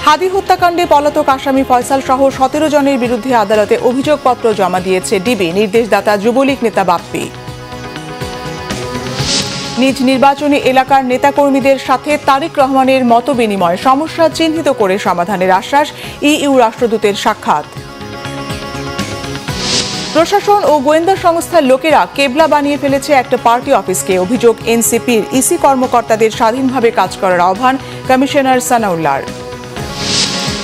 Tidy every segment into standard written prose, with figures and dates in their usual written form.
হাদি হত্যাকাণ্ডে পলাতক আসামি ফয়সাল সহ 17 জনের বিরুদ্ধে আদালতে অভিযোগপত্র জমা দিয়েছে ডিবি। নির্দেশদাতা যুবলীগ নেতা বাপ্পি। নিজ নির্বাচনী এলাকার নেতাকর্মীদের সাথে তারেক রহমানের মতবিনিময়, সমস্যা চিহ্নিত করে সমাধানের আশ্বাস। ইইউ রাষ্ট্রদূতের সাক্ষাৎ। প্রশাসন ও গোয়েন্দা সংস্থার লোকেরা কেবলা বানিয়ে ফেলেছে একটা পার্টি অফিসকে। অভিযোগ এনসিপির। ইসি কর্মকর্তাদের স্বাধীনভাবে কাজ করার আহ্বান কমিশনার সানাউল্লাহর।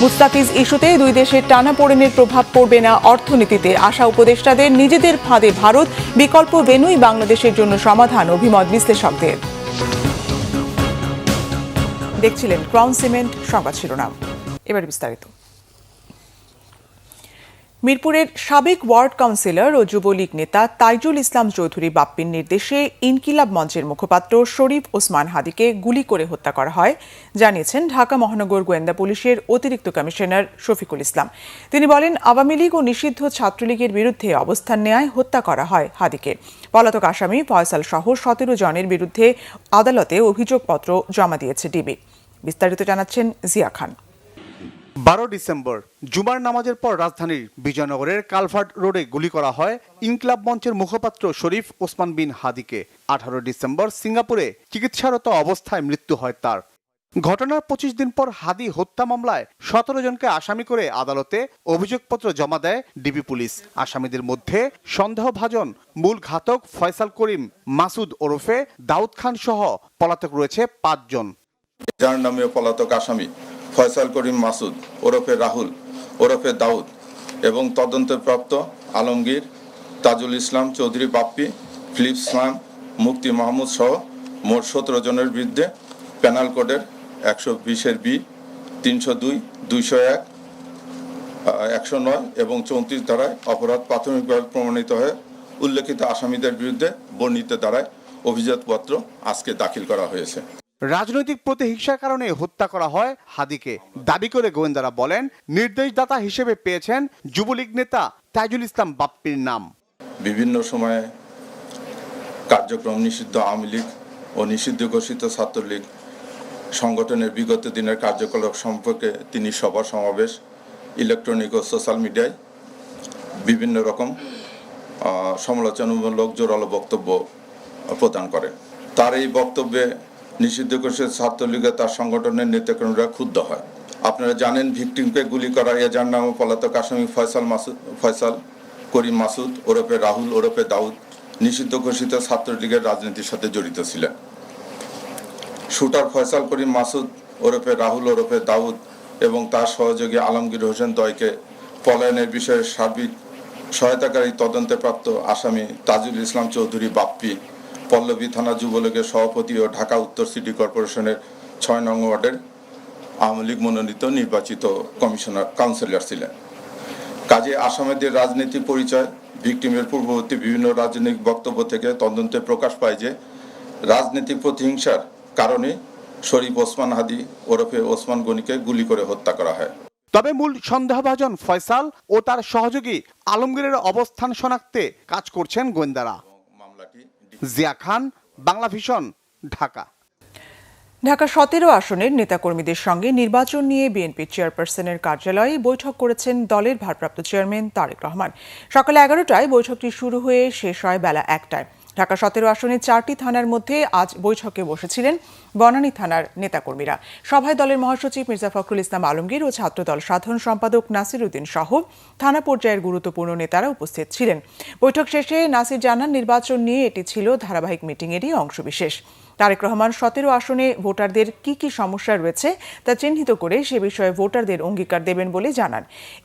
মুস্তাফিজ ইস্যুতে দুই দেশের টানাপোড়েনের প্রভাব পড়বে না অর্থনীতিতে। আশা উপদেষ্টাদের। নিজেদের ফাঁদে ভারত, বিকল্প ভেন্যুই বাংলাদেশের জন্য সমাধান, অভিমত বিশ্লেষকদের। দেখছিলেন ক্রাউন সিমেন্ট সংবাদ শিরোনাম। এবার বিস্তারিত। মিরপুরের সাবেক ওয়ার্ড কাউন্সিলর ও যুবলীগ নেতা তাইজুল ইসলাম চৌধুরী বাপ্পির নির্দেশে ইনকিলাব মঞ্চের মুখপাত্র শরীফ ওসমান হাদিকে গুলি করে হত্যা করা হয়, জানিয়েছেন ঢাকা মহানগর গোয়েন্দা পুলিশের অতিরিক্ত কমিশনার শফিকুল ইসলাম। তিনি বলেন, আওয়ামী লীগ ও নিষিদ্ধ ছাত্রলীগের বিরুদ্ধে অবস্থান নেয় হত্যা করা হয় হাদিকে। পলাতক আসামি ফয়সাল সহ 17 জনের বিরুদ্ধে আদালতে অভিযোগপত্র জমা দিয়েছে ডিবি। বিস্তারিত জানাচ্ছেন জিয়া খান। 12 ডিসেম্বর জুমার নামাজের পর রাজধানীর বিজয়নগরের কালভার্ট রোডে গুলি করা হয় ইনকিলাব মঞ্চের মুখপাত্র শরীফ ওসমান বিন হাদিকে। 18 ডিসেম্বর সিঙ্গাপুরে চিকিৎসারত অবস্থায় মৃত্যু হয় তার। ঘটনার 25 দিন পর হাদি হত্যা মামলায় 17 জনকে আসামি করে আদালতে অভিযোগপত্র জমা দেয় ডিবি পুলিশ। আসামিদের মধ্যে সন্দেহভাজন মূল ঘাতক ফয়সাল করিম মাসুদ ওরফে দাউদ খান সহ পলাতক রয়েছে 5 জন। যার নামে পলাতক আসামি ফয়সাল করিম মাসুদ ওরফে রাহুল ওরফে দাউদ এবং তদন্তপ্রাপ্ত আলমগীর, তাজুল ইসলাম চৌধুরী বাপ্পি, ফিলিপ ইসলাম, মুক্তি মাহমুদ সহ মোট 17 জনের বিরুদ্ধে পেনাল কোডের 120-এর বি, 302, 201, 109 এবং 34 ধারায় অপরাধ প্রাথমিকভাবে প্রমাণিত হয়ে উল্লেখিত আসামিদের বিরুদ্ধে বর্ণিত ধারায় অভিযোগপত্র আজকে দাখিল করা হয়েছে। রাজনৈতিক প্রতিহিংসার কারণে হত্যা করা হয় হাদিকে দাবি করে গোয়েন্দারা বলেন, নির্দেশদাতা হিসেবে পেয়েছেন যুবলীগ নেতা তাইজুল ইসলাম বাপ্পির নাম। বিভিন্ন সময়ে কার্যক্রম নিষিদ্ধ আওয়ামী লীগ ও নিষিদ্ধ ঘোষিত ছাত্রলীগ সংগঠনের বিগত দিনের কার্যকলাপ সম্পর্কে তিনি সভা সমাবেশ, ইলেকট্রনিক ও সোশ্যাল মিডিয়ায় বিভিন্ন রকম সমালোচনামূলক জোরালো বক্তব্য প্রদান করেন। তার এই বক্তব্যে নিষিদ্ধ ঘোষিত ছাত্রলীগে তার সংগঠনের নেতাকর্মীরা ক্ষুব্ধ হয়। আপনারা জানেন, ভিকটিমকে গুলি করা যার নাম পলাতক আসামি ফয়সাল করিম মাসুদ ওরফে রাহুল ওরফে দাউদ নিষিদ্ধ ঘোষিত ছাত্রলীগের রাজনীতির সাথে জড়িত ছিলেন। শুটার ফয়সাল করিম মাসুদ ওরফে রাহুল ওরফে দাউদ এবং তার সহযোগী আলমগীর হোসেন দয়কে পলায়নের বিষয়ে সার্বিক সহায়তাকারী তদন্তে প্রাপ্ত আসামি তাজুল ইসলাম চৌধুরী বাপ্পি পল্লবী থানা যুবলীগের সভাপতি ও ঢাকা উত্তর সিটি কর্পোরেশনের 6 নং ওয়ার্ডের আওয়ামী লীগ মনোনীত নির্বাচিত কাউন্সিলর ছিলেন। কাজে আসামিদের রাজনীতি পরিচয়, ভিকটিমের পূর্ববর্তী বিভিন্ন রাজনৈতিক বক্তব্য থেকে তদন্তে প্রকাশ পায় যে রাজনৈতিক প্রতিহিংসার কারণে শরীফ ওসমান হাদি ওরফে ওসমান গনিকে গুলি করে হত্যা করা হয়। তবে মূল সন্দেহভাজন ফয়সাল ও তার সহযোগী আলমগীরের অবস্থান শনাক্তে কাজ করছেন গোয়েন্দারা। জিয়া খান, বাংলা ভিশন, ঢাকা। ঢাকা 17 আসনের নেতাকর্মীদের সঙ্গে নির্বাচন নিয়ে বিএনপি চেয়ারপারসনের কার্যালয়ে বৈঠক করেছেন দলের ভারপ্রাপ্ত চেয়ারম্যান তারেক রহমান। সকাল 11টায় বৈঠকটি শুরু হয়ে শেষ হয় বেলা 1টায়। ঢাকা 17 আসনের 4টি থানার মধ্যে আজ বৈঠকে বসেছিলেন বনানী থানার নেতাকর্মীরা। সভায় দলের মহাসচিব মির্জা ফখরুল ইসলাম আলমগীর ও ছাত্রদল সাধারণ সম্পাদক নাসির উদ্দিন সহ থানা পর্যায়ের গুরুত্বপূর্ণ নেতারা উপস্থিত ছিলেন। বৈঠক শেষে নাসির জানান, নির্বাচন নিয়ে এটি ছিল ধারাবাহিক মিটিংয়েরই অংশবিশেষ। তারেক রহমান 17 আসনে ভোটারদের কি কি সমস্যা রয়েছে তা চিহ্নিত করে সে বিষয়ে ভোটারদের অঙ্গীকার দেবেন বলে জানান।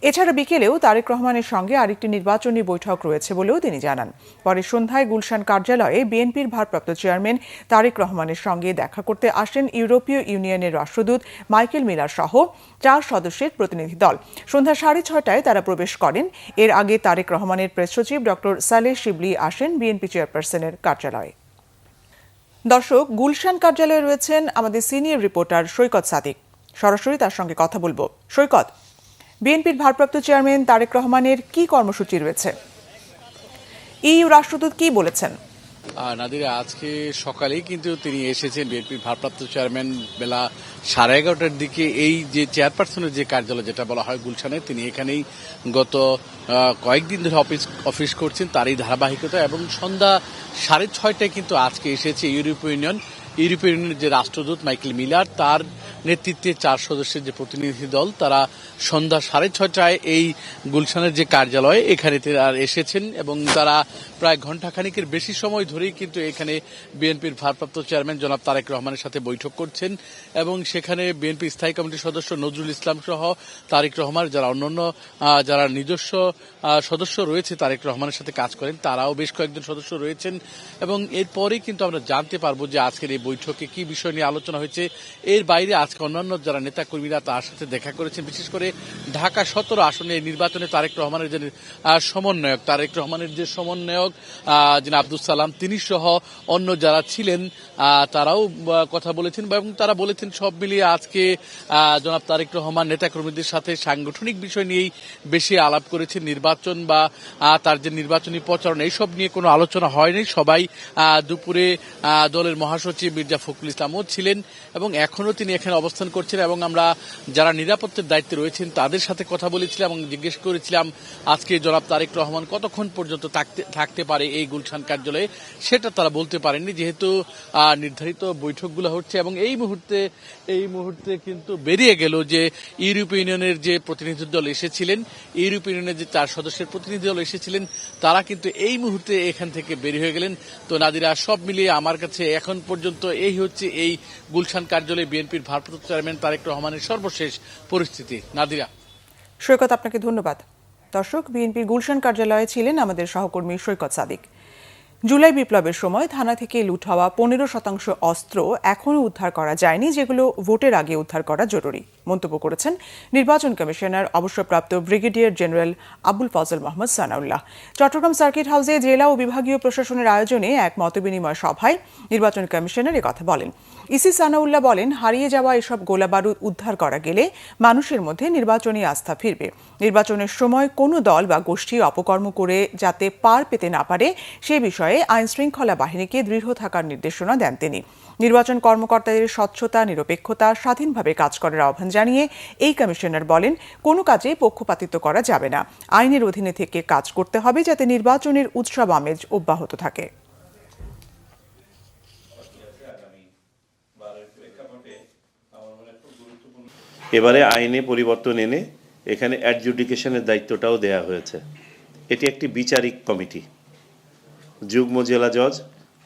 এছাড়া বিকেলেও তারেক রহমানের সঙ্গে আরেকটি নির্বাচনী বৈঠক রয়েছে বলেও তিনি জানান। পরে সন্ধ্যায় গুলশান কার্যালয়ে বিএনপির ভারপ্রাপ্ত চেয়ারম্যান তারেক রহমানের সঙ্গে দেখা করতে আসেন ইউরোপীয় ইউনিয়নের রাষ্ট্রদূত মাইকেল মিলার সহ 4 সদস্যের প্রতিনিধি দল। সন্ধ্যা 6:30টায় তারা প্রবেশ করেন। এর আগে তারেক রহমানের প্রেস সচিব ডক্টর সালেহ শিবলি আসেন বিএনপি চেয়ারপারসনের কার্যালয়ে। দর্শক, গুলশান কার্যালয়ে রয়েছেন আমাদের সিনিয়র রিপোর্টার সৈকত সাদিক। সরাসরি তার সঙ্গে কথা বলবো। সৈকত, বিএনপির ভারপ্রাপ্ত চেয়ারম্যান তারেক রহমানের কি কর্মসূচি রয়েছে? ইইউ রাষ্ট্রদূত কি বলেছেন? নাদিরা আজকে সকালেই কিন্তু তিনি এসেছেন বিএনপির ভারপ্রাপ্ত চেয়ারম্যান বেলা 11:30টার দিকে এই যে চেয়ারপারসনের যে কার্যালয় যেটা বলা হয় গুলশানে, তিনি এখানেই গত কয়েকদিন ধরে অফিস করছেন, তারই ধারাবাহিকতা। এবং সন্ধ্যা 6:30টায় কিন্তু আজকে এসেছে ইউরোপীয় ইউনিয়নের যে রাষ্ট্রদূত মাইকেল মিলার, তার নেতৃত্বে 4 সদস্যের যে প্রতিনিধি দল, তারা সন্ধ্যা 6:30টায় এই গুলশানের যে কার্যালয় এখানে এসেছেন এবং তারা প্রায় ঘণ্টাখানিকের বেশি সময় ধরেই কিন্তু এখানে বিএনপির ভারপ্রাপ্ত চেয়ারম্যান জনাব তারেক রহমানের সাথে বৈঠক করছেন। এবং সেখানে বিএনপি স্থায়ী কমিটির সদস্য নজরুল ইসলাম সহ তারেক রহমান যারা নিজস্ব সদস্য রয়েছে তারেক রহমানের সাথে কাজ করেন, তারাও বেশ কয়েকজন সদস্য রয়েছেন। এবং এরপরেই কিন্তু আমরা জানতে পারবো যে আজকের এই বৈঠকে কি বিষয় নিয়ে আলোচনা হয়েছে। এর বাইরে আজকে অন্যান্য যারা নেতাকর্মীরা তার সাথে দেখা করেছেন, বিশেষ করে ঢাকা 17 আসনে নির্বাচনে তারেক রহমানের যে সমন্বয়ক যিনি আব্দুল সালাম, তিনি সহ অন্য যারা ছিলেন তারাও কথা বলেছেন এবং তারা বলেছেন সব মিলিয়ে আজকে জনাব তারেক রহমান নেতাকর্মীদের সাথে সাংগঠনিক বিষয় নিয়েই বেশি আলাপ করেছেন। নির্বাচন বা তার যে নির্বাচনী প্রচারণা এইসব নিয়ে কোনো আলোচনা হয়নি। সবাই দুপুরে দলের মহাসচিব মির্জা ফখরুল ইসলামও ছিলেন এবং এখনও তিনি এখানে অবস্থান করছেন। এবং আমরা যারা নিরাপত্তার দায়িত্বে রয়েছেন তাদের সাথে কথা বলেছিলাম এবং জিজ্ঞেস করেছিলাম আজকে জনাব তারেক রহমান কতক্ষণ পর্যন্ত থাকতে পারে এই গুলশান কার্যালয়ে, সেটা তারা বলতে পারেননি, যেহেতু নির্ধারিত বৈঠকগুলো হচ্ছে। এবং এই মুহূর্তে কিন্তু বেরিয়ে গেল যে ইউরোপীয় ইউনিয়নের যে প্রতিনিধি দল এসেছিলেন, ইউরোপীয় ইউনিয়নের যে 4 সদস্যের প্রতিনিধি দল এসেছিলেন, তারা কিন্তু এই মুহূর্তে এখান থেকে বেরিয়ে হয়ে গেলেন। তো নাদিরা, সব মিলিয়ে আমার কাছে এখন পর্যন্ত এই হচ্ছে এই গুলশান কার্যালয়ে বিএনপির ভারপ্রাপ্ত চেয়ারম্যান তারেক রহমানের সর্বশেষ পরিস্থিতি। নাদিরা। সৈকত, আপনাকে ধন্যবাদ। দর্শক, বিএনপির গুলশান কার্যালয়ে ছিলেন আমাদের সহকর্মী সৈকত সাদিক। জুলাই বিপ্লবের সময় থানা থেকে লুট হওয়া 15% অস্ত্র এখনও উদ্ধার করা যায়নি, যেগুলো ভোটের আগে উদ্ধার করা জরুরি মন্তব্য করেছেন নির্বাচন কমিশনার অবসরপ্রাপ্ত brigadier general Abul Fazal Mohammad Sanaullah. Chittagong circuit হাউসে জেলা ও বিভাগীয় প্রশাসনের আয়োজনে এক মতবিনিময় সভায় নির্বাচন কমিশনার একথা বলেন। ইসি সানাউল্লাহ বলেন, হারিয়ে যাওয়া এসব গোলাবারুদ উদ্ধার করা গেলে মানুষের মধ্যে নির্বাচনী আস্থা ফিরবে। নির্বাচনের সময় কোনো দল বা গোষ্ঠী অপকর্ম করে যাতে পার পেতে না পারে সে বিষয়ে আইন শৃঙ্খলা বাহিনীকে দৃঢ় থাকার নির্দেশনা দেন তিনি। নির্বাচন কর্মকর্তাদের স্বচ্ছতা, নিরপেক্ষতা, স্বাধীনভাবে কাজ করার আহ্বান জানিয়ে এই কমিশনার বলেন, কোনো কাজে পক্ষপাতিত্ব করা যাবে না। আইনের অধীনে থেকে কাজ করতে হবে যাতে নির্বাচনের উৎসব আমেজ অব্যাহত থাকে। এবারে আইনে পরিবর্তন এনে এখানে অ্যাডজুডিকেশনের দায়িত্বটাও দেয়া হয়েছে। এটি একটি বিচারিক কমিটি, যুগ্ম জেলা জজ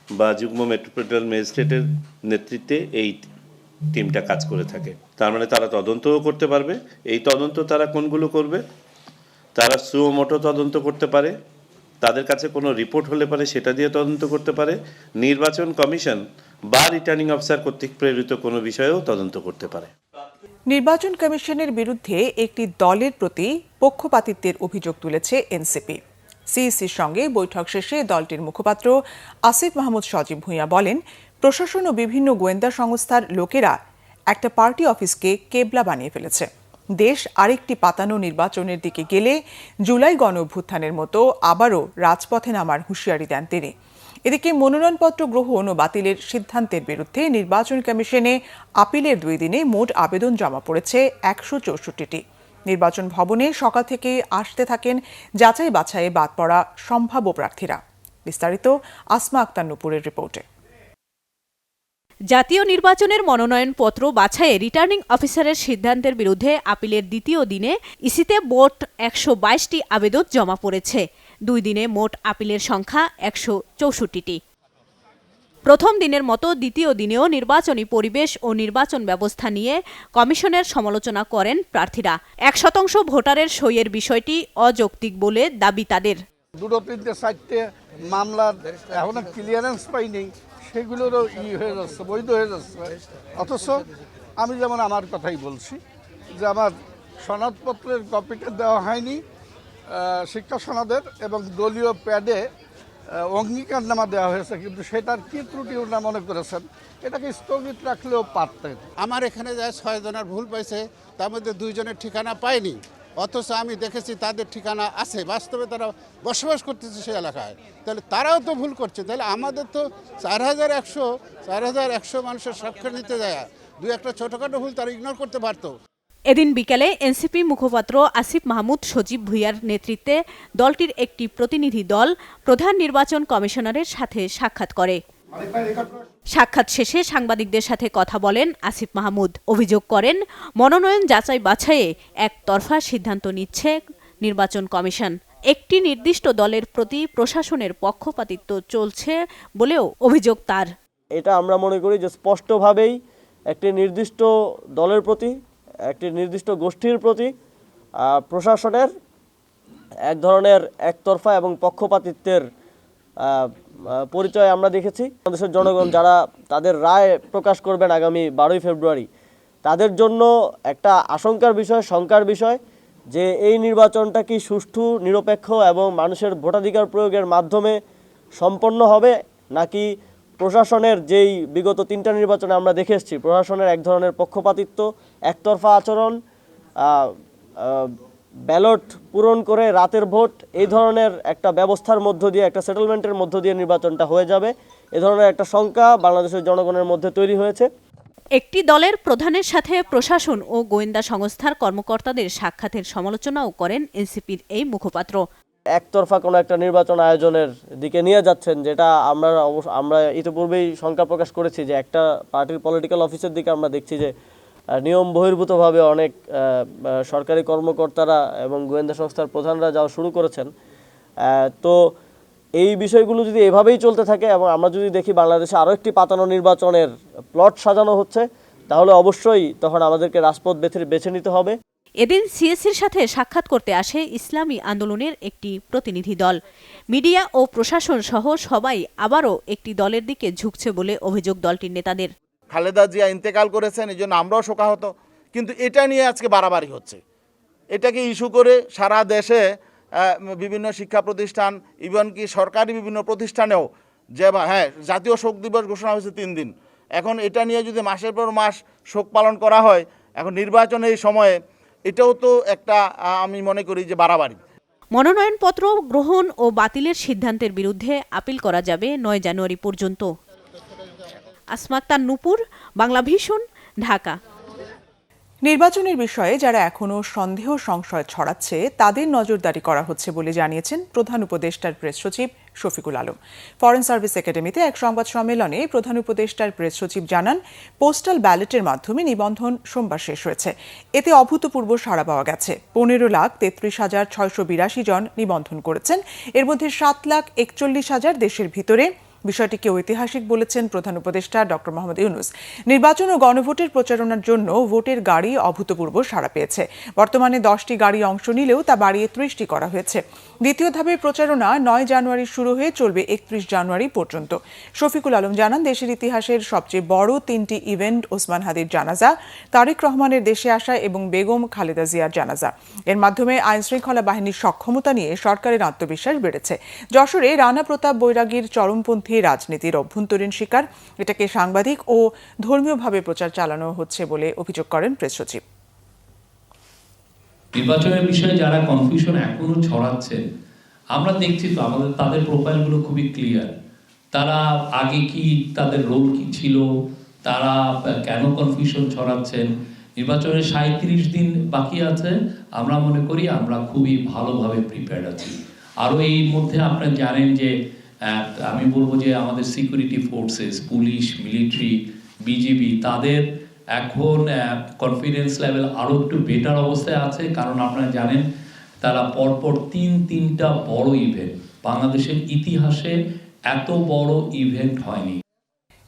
বা যুগ্ম মেট্রোপলিটন ম্যাজিস্ট্রেটের নেতৃত্বে এই টিমটা কাজ করে থাকে। তার মানে তারা তদন্তও করতে পারবে। এই তদন্ত তারা কোনগুলো করবে? তারা সুমোটো তদন্ত করতে পারে, তাদের কাছে কোনো রিপোর্ট হলে পারে সেটা দিয়ে তদন্ত করতে পারে, নির্বাচন কমিশন বা রিটার্নিং অফিসার কর্তৃক প্রেরিত কোনো বিষয়েও তদন্ত করতে পারে। নির্বাচন কমিশনের বিরুদ্ধে একটি দলের প্রতি পক্ষপাতিত্বের অভিযোগ তুলেছে এনসিপি। সিইসির সঙ্গে বৈঠক শেষে দলটির মুখপাত্র আসিফ মাহমুদ সজীব ভূঁইয়া বলেন, প্রশাসন ও বিভিন্ন গোয়েন্দা সংস্থার লোকেরা একটা পার্টি অফিসকে কেবলা বানিয়ে ফেলেছে। দেশ আরেকটি পাতানো নির্বাচনের দিকে গেলে জুলাই গণ অভ্যুত্থানের মতো আবারও রাজপথে নামার হুঁশিয়ারি দেন তিনি। এদিকে মনোনয়নপত্র গ্রহণ ও বাতিলের সিদ্ধান্তের বিরুদ্ধে নির্বাচন কমিশনে আপিলের 2 দিনে মোট আবেদন জমা পড়েছে 164টি। নির্বাচন ভবনে সকাল থেকে আসতে থাকেন যাচাই বাছাইয়ে বাদ পড়া সম্ভাব্য প্রার্থীরা। বিস্তারিত আসমা আক্তার নুপুরের রিপোর্টে। জাতীয় নির্বাচনের মনোনয়নপত্র বাছাইয়ে রিটার্নিং অফিসারের সিদ্ধান্তের বিরুদ্ধে আপিলের দ্বিতীয় দিনে ইসিতে মোট 122টি আবেদন জমা পড়েছে। 2 দিনে মোট আপিলের সংখ্যা 164টি। প্রথম দিনের মতো দ্বিতীয় দিনেও নির্বাচনী পরিবেশ ও নির্বাচন ব্যবস্থা নিয়ে কমিশনের সমালোচনা করেন প্রার্থীরা। 1% ভোটারের সইয়ের বিষয়টি অযৌক্তিক বলে দাবি তাদের। 2-3-4টে মামলার এখনো ক্লিয়ারেন্স পাইনি, সেগুলোরও হয়ে যাচ্ছে, বৈধ হয়ে যাচ্ছে। অথচ আমি যেমন আমার কথাই বলছি যে আমার সনদপত্রের কপিটা দেওয়া হয়নি, শিক্ষা সনদের, এবং দলীয় প্যাডে অঙ্গীকারনামা দেওয়া হয়েছে, কিন্তু সেটার কি ত্রুটি ওরা মনে করেছেন এটাকে স্থগিত রাখলেও পারতেন। আমার এখানে যায় 6 জনের ভুল পাইছে, তার মধ্যে 2 জনের ঠিকানা পায়নি। অথচ আমি দেখেছি তাদের ঠিকানা আছে, বাস্তবে তারা বসবাস করতেছে সেই এলাকায়। তাহলে তারাও তো ভুল করছে। তাহলে আমাদের তো 4100 মানুষের সাক্ষর নিতে যায়, দু একটা ছোটোখাটো ভুল তারা ইগনোর করতে পারতো। এদিন বিকেলে এনসিপি মুখপাত্র আসিফ মাহমুদ সজীব ভুঁইয়ার নেতৃত্বে দলটির একটি প্রতিনিধি দল প্রধান নির্বাচন কমিশনারের সাথে সাক্ষাৎ করে। সাক্ষাৎ শেষে সাংবাদিকদের সাথে কথা বলেন আসিফ মাহমুদ। অভিযোগ করেন, মনোনয়ন যাচাই বাছাইয়ে একতরফা সিদ্ধান্ত নিচ্ছে নির্বাচন কমিশন। একটি নির্দিষ্ট দলের প্রতি প্রশাসনের পক্ষপাতিত্ব চলছে বলেও অভিযোগ তার। এটা আমরা মনে করি যে স্পষ্টভাবেই একটি নির্দিষ্ট দলের প্রতি, একটি নির্দিষ্ট গোষ্ঠীর প্রতি প্রশাসনের এক ধরনের একতরফা এবং পক্ষপাতিত্বের পরিচয় আমরা দেখেছি। বাংলাদেশের জনগণ যারা তাদের রায় প্রকাশ করবেন আগামী 12ই ফেব্রুয়ারি, তাদের জন্য একটা আশঙ্কার বিষয়, শঙ্কার বিষয় যে এই নির্বাচনটা কি সুষ্ঠু, নিরপেক্ষ এবং মানুষের ভোটাধিকার প্রয়োগের মাধ্যমে সম্পন্ন হবে, নাকি প্রশাসনের যেই বিগত 3টা নির্বাচনে আমরা দেখে এসেছি প্রশাসনের এক ধরনের পক্ষপাতিত্ব, একতরফা আচরণ, ব্যালট পূরণ করে রাতের ভোট, এই ধরনের একটা ব্যবস্থার মধ্য দিয়ে, একটা সেটেলমেন্টের মধ্য দিয়ে নির্বাচনটা হয়ে যাবে, এ ধরনের একটা শঙ্কা বাংলাদেশের জনগণের মধ্যে তৈরি হয়েছে। একটি দলের প্রধানের সাথে প্রশাসন ও গোয়েন্দা সংস্থার কর্মকর্তাদের সাক্ষাতের সমালোচনাও করেন এনসিপির এই মুখপাত্র। একতরফা কোনো একটা নির্বাচন আয়োজনের দিকে নিয়ে যাচ্ছেন, যেটা আমরা ইতিপূর্বেই শঙ্কা প্রকাশ করেছি যে একটা পার্টির পলিটিক্যাল অফিসের দিকে আমরা দেখছি যে নিয়ম বহির্ভূতভাবে অনেক সরকারি কর্মকর্তারা এবং গোয়েন্দা সংস্থার প্রধানরা যাওয়া শুরু করেছেন। তো এই বিষয়গুলো যদি এভাবেই চলতে থাকে এবং আমরা যদি দেখি বাংলাদেশে আরও একটি পাতানো নির্বাচনের প্লট সাজানো হচ্ছে, তাহলে অবশ্যই তখন আমাদেরকে রাজপথ বেছে নিতে হবে। এদিন সিএসির সাথে সাক্ষাৎ করতে আসে ইসলামী আন্দোলনের একটি প্রতিনিধি দল। মিডিয়া ও প্রশাসন সহ সবাই আবারও একটি দলের দিকে ঝুঁকছে বলে অভিযোগ দলটির নেতাদের। খালেদা জিয়া ইন্তেকাল করেছেন, এই জন্য আমরাও শোকাহত, কিন্তু এটা নিয়ে আজকে বাড়াবাড়ি হচ্ছে। এটাকে ইস্যু করে সারা দেশে বিভিন্ন শিক্ষা প্রতিষ্ঠান, ইভেনকি সরকারি বিভিন্ন প্রতিষ্ঠানেও যে হ্যাঁ জাতীয় শোক দিবস ঘোষণা হয়েছে 3 দিন, এখন এটা নিয়ে যদি মাসের পর মাস শোক পালন করা হয়, এখন নির্বাচনের এই সময়ে, এটাও তো একটা আমি মনে করি যে বাড়াবাড়ি। মনোনয়নপত্র গ্রহণ ও বাতিলের সিদ্ধান্তের বিরুদ্ধে আপিল করা যাবে 9 জানুয়ারি পর্যন্ত। আসমা আক্তার নূপুর, বাংলা ভিশন, ঢাকা। নির্বাচনের বিষয়ে যারা এখনো সন্দেহ সংশয় ছড়াচ্ছে তাদের নজরদারি করা হচ্ছে বলে জানিয়েছেন প্রধান উপদেষ্টার প্রেস সচিব শফিকুল আলম। ফরেন সার্ভিস একাডেমিতে এক সংবাদ সম্মেলনে প্রধান উপদেষ্টার প্রেস সচিব জানান, পোস্টাল ব্যালটের মাধ্যমে নিবন্ধন সোমবার শেষ হয়েছে। এতে অভূতপূর্ব সাড়া পাওয়া গেছে। 15,33,682 জন নিবন্ধন করেছেন। এর মধ্যে 7,41,000 দেশের ভিতরে। বিষয়টিকে ঐতিহাসিক বলেছেন প্রধান উপদেষ্টা ডক্টর মোহাম্মদ ইউনূস। নির্বাচন ও গণভোটের প্রচারণার জন্য ভোটের গাড়ি অভূতপূর্ব সাড়া পেয়েছে। বর্তমানে 10টি গাড়ি অংশ নিলেও তা বাড়িয়ে 30টি করা হয়েছে। দ্বিতীয় ধাপের প্রচারণা 9 জানুয়ারি শুরু হয়ে চলবে 31 জানুয়ারি পর্যন্ত। শফিকুল আলম জানান, দেশের ইতিহাসের সবচেয়ে বড় 3টি ইভেন্ট ওসমান হাদির জানাজা, তারেক রহমানের দেশে আসা এবং বেগম খালেদা জিয়ার জানাজা। এর মাধ্যমে আইনশৃঙ্খলা বাহিনীর সক্ষমতা নিয়ে সরকারের আত্মবিশ্বাস বেড়েছে। যশোরে রানা প্রতাপ বৈরাগীর চরমপন্থী রাজনীতির অভ্যন্তরীণ শিকার, এটাকে সাংবাদিক ও ধর্মীয়ভাবে প্রচার চালানো হচ্ছে বলে অভিযোগ করেন প্রেস সচিব। নির্বাচনের বিষয়ে যারা কনফিউশন এখনো ছড়াচ্ছে, আমরা দেখছি তো তাদের প্রোফাইলগুলো খুবই ক্লিয়ার। তারা আগে কি, তাদের রোল কি ছিল, তারা কেন কনফিউশন ছড়াচ্ছেন। নির্বাচনের 37 দিন বাকি আছে। আমরা মনে করি আমরা খুবই ভালোভাবে প্রিপেয়ার্ড আছি। আরও এই মধ্যে আপনারা জানেন যে আমি বলবো যে আমাদের security forces, police, military, BGB, তাদের এখন কনফিডেন্স লেভেল আরও একটু বেটার অবস্থায় আছে। কারণ আপনারা জানেন তারা পরপর 3টা বড় ইভেন্ট, বাংলাদেশের ইতিহাসে এত বড় ইভেন্ট হয়নি।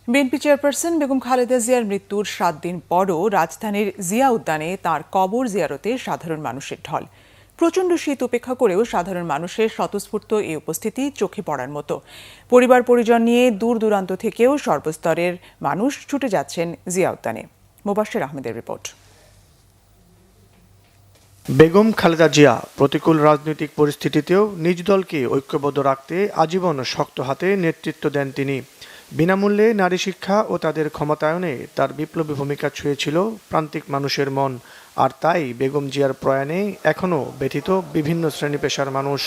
বিএনপি চেয়ারপারসন বেগম খালেদা জিয়ার মৃত্যুর 7 দিন পরও রাজধানীর জিয়া উদ্যানে তাঁর কবর জিয়ারতে সাধারণ মানুষের ঢল। প্রচণ্ড শীত উপেক্ষা করেও সাধারণ মানুষের স্বতঃস্ফূর্ত এই উপস্থিতি চোখে পড়ার মতো। পরিবার পরিজন নিয়ে দূর দূরান্ত থেকেও সর্বস্তরের মানুষ ছুটে যাচ্ছেন জিয়া উদ্যানে। মোবাশ্বের আহমেদের রিপোর্ট। বেগম খালেদা জিয়া প্রতিকূল রাজনৈতিক পরিস্থিতিতেও নিজ দলকে ঐক্যবদ্ধ রাখতে আজীবন শক্ত হাতে নেতৃত্ব দেন তিনি। বিনামূল্যে নারী শিক্ষা ও তাদের ক্ষমতায়নে তার বিপ্লবী ভূমিকা ছুঁয়েছিল প্রান্তিক মানুষের মন। আর তাই বেগম জিয়ার প্রয়াণে এখনও ব্যথিত বিভিন্ন শ্রেণী পেশার মানুষ।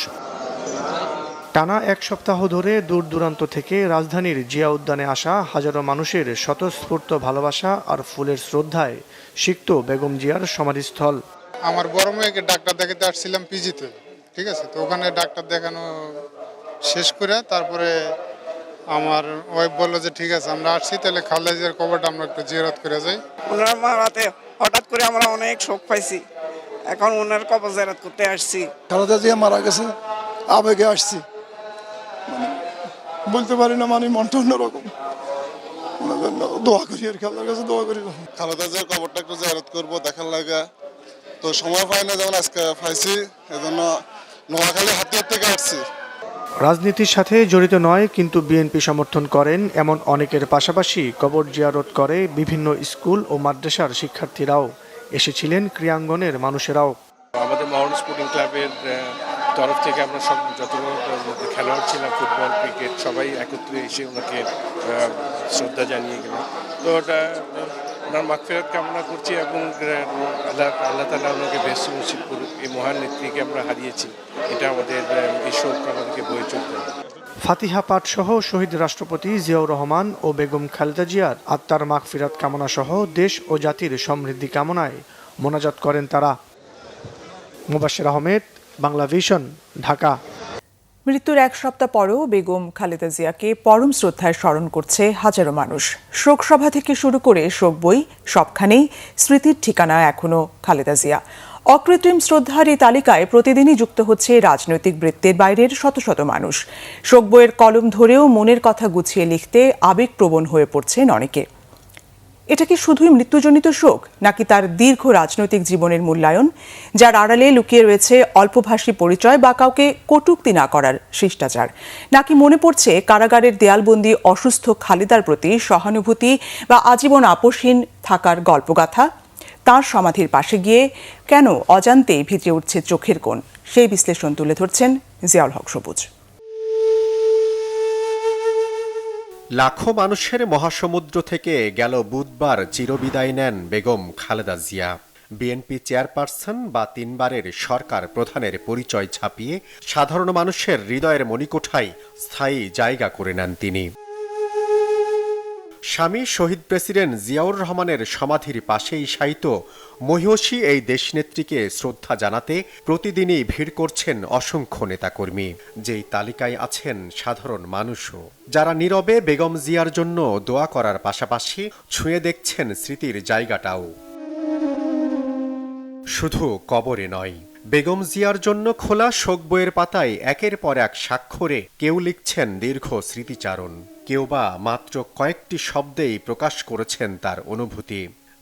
টানা এক সপ্তাহ ধরে দূর দূরান্ত থেকে রাজধানীর জিয়া উদ্যানে আসা হাজারো মানুষের স্বতঃস্ফূর্ত ভালোবাসা আর ফুলের শ্রদ্ধায় সিক্ত বেগম জিয়ার সমাধিস্থল। আমার বড় মেয়েকে ডাক্তার দেখাতে আসছিলাম পিজিতে, ঠিক আছে, তো ওখানে ডাক্তার দেখানো শেষ করে তারপরে আমার ওয়াইফ বললো যে ঠিক আছে আমরা আসছি, তাহলে খালেদা জিয়ার কবরটা আমরা একটু জিয়ারত করে যাই। ওনার মারাতে হঠাৎ করে আমরা অনেক শোক পাইছি, এখন ওনার কবর জিয়ারত করতে আসছি। খালেদা জিয়া মারা গেছে, আবেগে আসছি, বলতে পারি না, মানে মনটা অন্যরকম। দোয়া করি আর খালেদার কাছে দোয়া করি। খালেদা জিয়ার কবরটা একটু জিয়ারত করবো দেখার লাগা, তো সময় পাই না, যেমন আজকে পাইছি, এজন্য নোয়াখালী হাতিয়ার থেকে আসছি। রাজনীতির সাথে জড়িত নয় কিন্তু বিএনপি সমর্থন করেন এমন অনেকের পাশাপাশি কবর জিয়ারত করে বিভিন্ন স্কুল ও মাদ্রাসার শিক্ষার্থীরাও। এসেছিলেন ক্রীড়াঙ্গনের মানুষেরাও। আমাদের মহরণ স্পোর্টিং ক্লাবের তরফ থেকে আমরা সব যত খেলোয়াড় ছিলাম, ফুটবল, ক্রিকেট, সবাই একত্রে এসে ওনাকে শ্রদ্ধা জানিয়ে গেলাম। তো ওটা ওনার মাগফিরাত কামনা করছি এবং আল্লাহ তাআলা ওনাকে বেশ নসিব করুক। এই মহান নেত্রীকে আমরা হারিয়েছি, এটা আমাদের এই শোক আমাদেরকে বয়ে চলতে হবে। ফাতিহা পাঠ সহ শহীদ রাষ্ট্রপতি জিয়াউর রহমান ও বেগম খালেদা জিয়ার আত্মার মাগফিরাত কামনা সহ দেশ ও জাতির সমৃদ্ধি কামনায় মোনাজাত করেন তারা। মুবাশশির আহমেদ, বাংলা ভিশন, ঢাকা। মৃত্যুর এক সপ্তাহ পরও বেগম খালেদা জিয়াকে পরম শ্রদ্ধায় স্মরণ করছে হাজারো মানুষ। শোকসভা থেকে শুরু করে শোক বই, সবখানেই স্মৃতির ঠিকানা এখনো খালেদা জিয়া। অকৃত্রিম শ্রদ্ধার এই তালিকায় প্রতিদিনই যুক্ত হচ্ছে রাজনৈতিক বৃত্তের বাইরের শত শত মানুষ। শোক বইয়ের কলম ধরেও মনের কথা গুছিয়ে লিখতে আবেগপ্রবণ হয়ে পড়ছেন অনেকে। এটা কি শুধুই মৃত্যুজনিত শোক, নাকি তার দীর্ঘ রাজনৈতিক জীবনের মূল্যায়ন, যার আড়ালে লুকিয়ে রয়েছে অল্পভাষী পরিচয় বা কাউকে কটূক্তি না করার শিষ্টাচার? নাকি মনে পড়ছে কারাগারের দেয়ালবন্দি অসুস্থ খালেদার প্রতি সহানুভূতি বা আজীবন আপোষহীন থাকার গল্পগাথা? তাঁর সমাধির পাশে গিয়ে কেন অজান্তেই ভিজে উঠছে চোখের কোণ, সেই বিশ্লেষণ তুলে ধরছেন জিয়াউল হক সবুজ। লাখো মানুষের মহাসমুদ্র থেকে গেল বুধবার চিরবিদায় নেন বেগম খালেদা জিয়া। বিএনপি চেয়ারপারসন বা 3 বারের সরকার প্রধানের পরিচয় ছাপিয়ে সাধারণ মানুষের হৃদয়ের মণিকোঠায় স্থায়ী জায়গা করে নেন তিনি। স্বামী শহীদ প্রেসিডেন্ট জিয়াউর রহমানের সমাধির পাশেই শায়িত মহিয়সী এই দেশনেত্রীকে শ্রদ্ধা জানাতে প্রতিদিনই ভিড় করছেন অসংখ্য নেতাকর্মী। যেই তালিকায় আছেন সাধারণ মানুষও, যারা নীরবে বেগম জিয়ার জন্য দোয়া করার পাশাপাশি ছুঁয়ে দেখছেন স্মৃতির জায়গাটাও। শুধু কবরে নয়, বেগম জিয়ার জন্য খোলা শোক বইয়ের পাতায় একের পর এক স্বাক্ষরে কেউ লিখছেন দীর্ঘ স্মৃতিচারণ, কেউ বা মাত্র কয়েকটি শব্দেই প্রকাশ করেছেন তার অনুভূতি।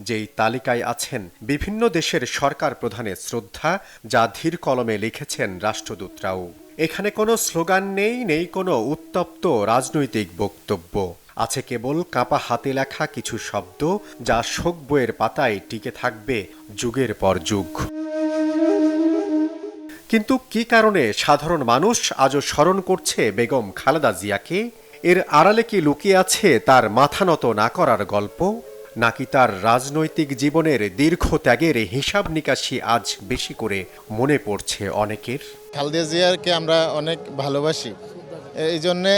যেই তালিকায় আছেন বিভিন্ন দেশের সরকার প্রধানের শ্রদ্ধা, যা ধীর কলমে লিখেছেন রাষ্ট্রদূতরাও। এখানে কোনো স্লোগান নেই কোনো উত্তপ্ত রাজনৈতিক বক্তব্য। আছে কেবল কাঁপা হাতে লেখা কিছু শব্দ, যা শোক বইয়ের পাতায় টিকে থাকবে যুগের পর যুগ। কিন্তু কি কারণে সাধারণ মানুষ আজও স্মরণ করছে বেগম খালেদা জিয়াকে? এর আড়ালে কি লুকিয়ে আছে তার মাথা নত না করার গল্প, নাকি তার রাজনৈতিক জীবনের দীর্ঘ ত্যাগের হিসাব নিকাশি আজ বেশি করে মনে পড়ছে অনেকের? খালেদা জিয়াকে আমরা অনেক ভালোবাসি, এই জন্যে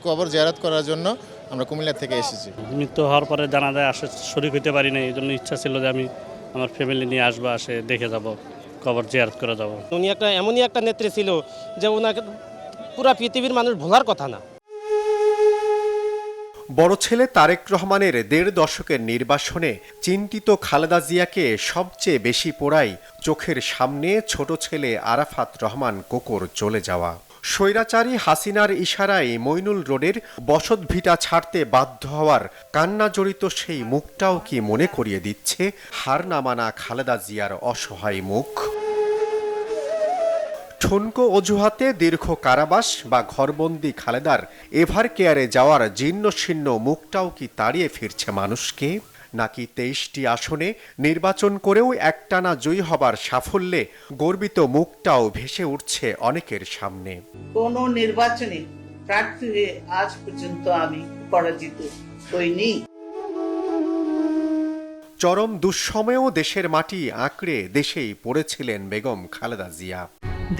কবর জিয়ারত করার জন্য আমরা কুমিল্লা থেকে এসেছি। মৃত্যু হওয়ার পরে জানাজায় আসে শরীক হইতে পারি না, এই জন্য ইচ্ছা ছিল যে আমি আমার ফ্যামিলি নিয়ে আসবো, আসে দেখে যাব, কবর জিয়ারত করে যাব। উনি এমনই একটা নেত্রী ছিল যে ওনাকে পুরা পৃথিবীর মানুষ ভোলার কথা না। বড় ছেলে তারেক রহমানের 1.5 দশকের নির্বাসনে চিন্তিত খালেদা জিয়াকে সবচেয়ে বেশি পোড়ায় চোখের সামনে ছোট ছেলে আরাফাত রহমান কোকর চলে যাওয়া। স্বৈরাচারী হাসিনার ইশারায় মইনুল রোডের বসতভিটা ছাড়তে বাধ্য হওয়ার কান্না জড়িত সেই মুখটাও কি মনে করিয়ে দিচ্ছে হার না মানা খালেদা জিয়ার অসহায় মুখ? ঠুনকো অজুহাতে দীর্ঘ কারাবাস বা ঘরবন্দি খালেদার এভার কেয়ারে যাওয়ার জীর্ণ শীর্ণ মুখটাও কি তাড়িয়ে ফিরছে মানুষকে? নাকি 23টি আসনে নির্বাচন করেও একটানা জয়ী হবার সাফল্যে গর্বিত মুখটাও ভেসে উঠছে অনেকের সামনে? কোন নির্বাচনে প্রার্থী হয়ে আজ পর্যন্ত আমি পরাজিত হইনি। চরম দুঃসময়েও দেশের মাটি আঁকড়ে দেশেই পড়েছিলেন বেগম খালেদা জিয়া।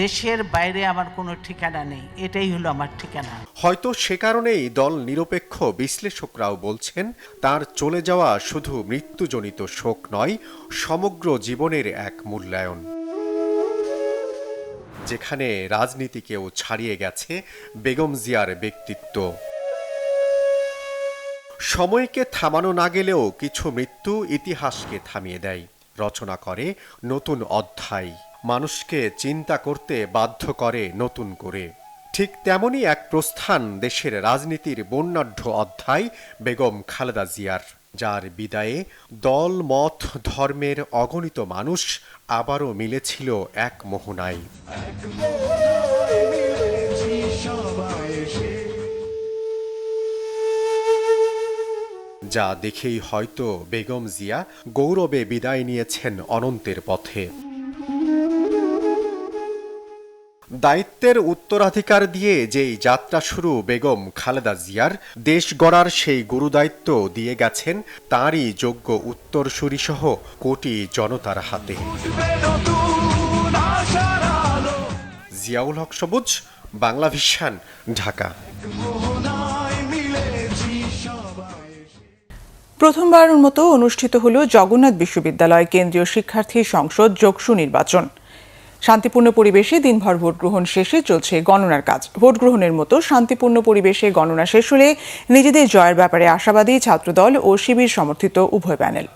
দেশের বাইরে আমার কোনো ঠিকানা নেই, এটাই হলো আমার ঠিকানা। হয়তো সে কারণেই দল নিরপেক্ষ বিশ্লেষকরাও বলছেন তার চলে যাওয়া শুধু মৃত্যুজনিত শোক নয়, সমগ্র জীবনের এক মূল্যায়ন, যেখানে রাজনীতিকেও ছাড়িয়ে গেছে বেগম জিয়ার ব্যক্তিত্ব। সময়কে থামানো না গেলেও কিছু মৃত্যু ইতিহাসকে থামিয়ে দেয়, রচনা করে নতুন অধ্যায়, মানুষকে চিন্তা করতে বাধ্য করে নতুন করে। ঠিক তেমনই এক প্রস্থান দেশের রাজনীতির বর্ণাঢ্য অধ্যায় বেগম খালেদা জিয়ার, যার বিদায়ে দল মত ধর্মের অগণিত মানুষ আবারও মিলেছিল এক মোহনায়। যা দেখেই হয়তো বেগম জিয়া গৌরবে বিদায় নিয়েছেন অনন্তের পথে। দায়িত্বের উত্তরাধিকার দিয়ে যেই যাত্রা শুরু বেগম খালেদা জিয়ার, দেশ গড়ার সেই গুরুদায়িত্ব দিয়ে গেছেন তাঁরই যোগ্য উত্তরসূরি সহ কোটি জনতার হাতে। জিয়াউল হক সবুজ, বাংলা ভিশন, ঢাকা। প্রথমবারের মতো অনুষ্ঠিত হল জগন্নাথ বিশ্ববিদ্যালয় কেন্দ্রীয় শিক্ষার্থী সংসদ যোগসু নির্বাচন। শান্তিপূর্ণ পরিবেশে দিনভর ভোট গ্রহণ শেষে চলছে গণনার কাজ। ভোট গ্রহণের মতো শান্তিপূর্ণ পরিবেশে গণনা শেষ হলে নিজেদের জয়ের ব্যাপারে আশাবাদী ছাত্রদল ও শিবির সমর্থিত উভয় প্যানেল।